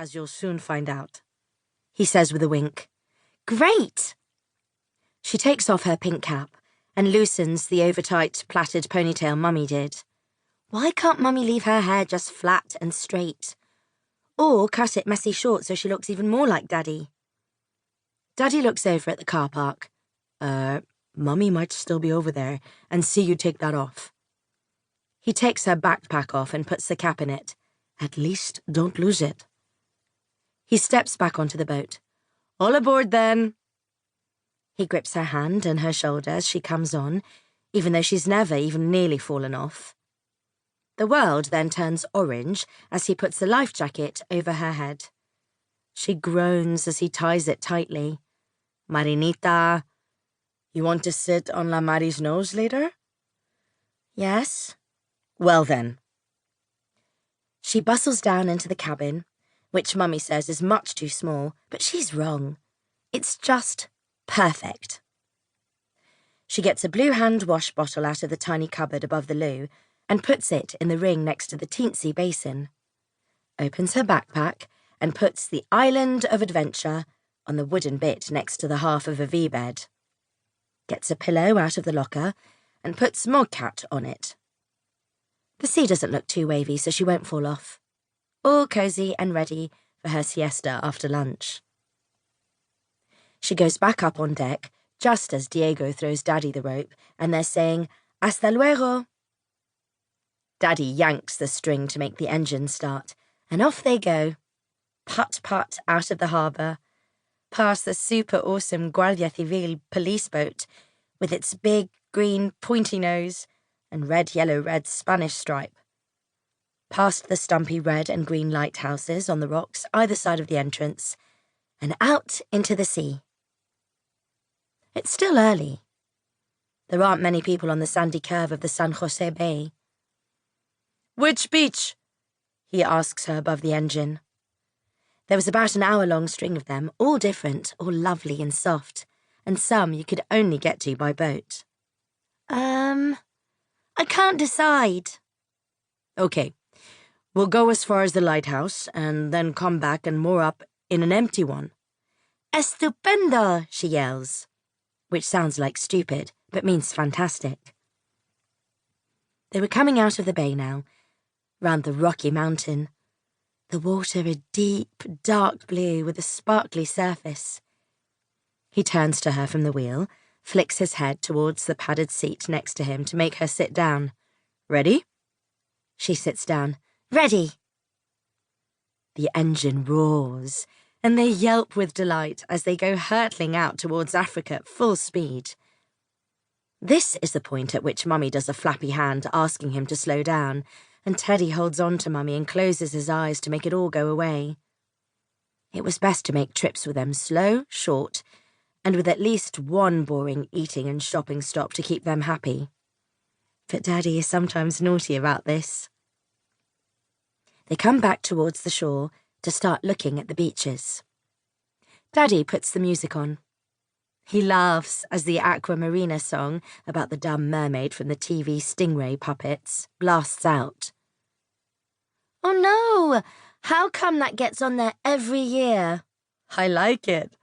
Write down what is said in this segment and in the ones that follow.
as you'll soon find out, he says with a wink. Great! She takes off her pink cap and loosens the over-tight plaited ponytail Mummy did. Why can't Mummy leave her hair just flat and straight? Or cut it messy short so she looks even more like Daddy? Daddy looks over at the car park. Mummy might still be over there, and see you take that off. He takes her backpack off and puts the cap in it. At least don't lose it. He steps back onto the boat. All aboard then. He grips her hand and her shoulder as she comes on, even though she's never even nearly fallen off. The world then turns orange as he puts the life jacket over her head. She groans as he ties it tightly. Marinita, you want to sit on La Mari's nose later? Yes. Well then. She bustles down into the cabin, which Mummy says is much too small, but she's wrong. It's just perfect. She gets a blue hand wash bottle out of the tiny cupboard above the loo and puts it in the ring next to the teensy basin, opens her backpack and puts the Island of Adventure on the wooden bit next to the half of a V-bed, gets a pillow out of the locker and puts Mogcat on it. The sea doesn't look too wavy, so she won't fall off. All cosy and ready for her siesta after lunch. She goes back up on deck just as Diego throws Daddy the rope and they're saying, Hasta luego. Daddy yanks the string to make the engine start, and off they go. Putt-putt out of the harbour, past the super awesome Guardia Civil police boat with its big, green, pointy nose and red-yellow-red Spanish stripe, past the stumpy red and green lighthouses on the rocks either side of the entrance, and out into the sea. It's still early. There aren't many people on the sandy curve of the San Jose Bay. Which beach? He asks her above the engine. There was about an hour-long string of them, all different, all lovely and soft, and some you could only get to by boat. I can't decide. Okay, we'll go as far as the lighthouse, and then come back and moor up in an empty one. Estupendo, she yells, which sounds like stupid, but means fantastic. They were coming out of the bay now, round the rocky mountain. The water a deep, dark blue with a sparkly surface. He turns to her from the wheel, flicks his head towards the padded seat next to him to make her sit down. Ready? She sits down. Ready! The engine roars, and they yelp with delight as they go hurtling out towards Africa at full speed. This is the point at which Mummy does a flappy hand asking him to slow down, and Teddy holds on to Mummy and closes his eyes to make it all go away. It was best to make trips with them slow, short, and with at least one boring eating and shopping stop to keep them happy. But Daddy is sometimes naughty about this. They come back towards the shore to start looking at the beaches. Daddy puts the music on. He laughs as the Aquamarina song about the dumb mermaid from the TV Stingray puppets blasts out. Oh no! How come that gets on there every year? I like it.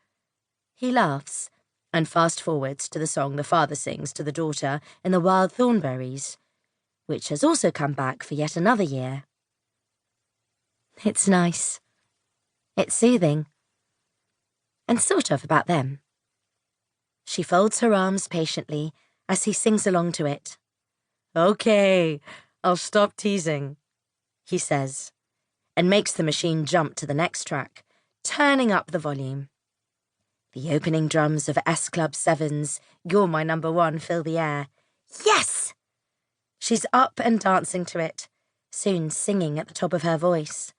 He laughs and fast-forwards to the song the father sings to the daughter in the Wild Thornberries, which has also come back for yet another year. It's nice. It's soothing. And sort of about them. She folds her arms patiently as he sings along to it. Okay, I'll stop teasing, he says, and makes the machine jump to the next track, turning up the volume. The opening drums of S Club 7's You're My Number One fill the air. Yes! She's up and dancing to it, soon singing at the top of her voice.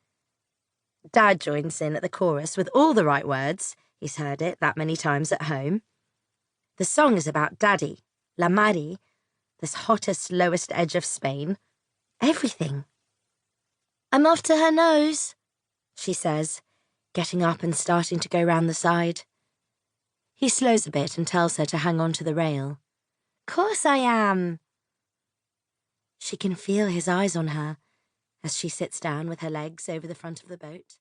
Dad joins in at the chorus with all the right words. He's heard it that many times at home. The song is about Daddy, La Mari, this hottest, lowest edge of Spain. Everything. I'm off to her nose, she says, getting up and starting to go round the side. He slows a bit and tells her to hang on to the rail. Course I am. She can feel his eyes on her as she sits down with her legs over the front of the boat.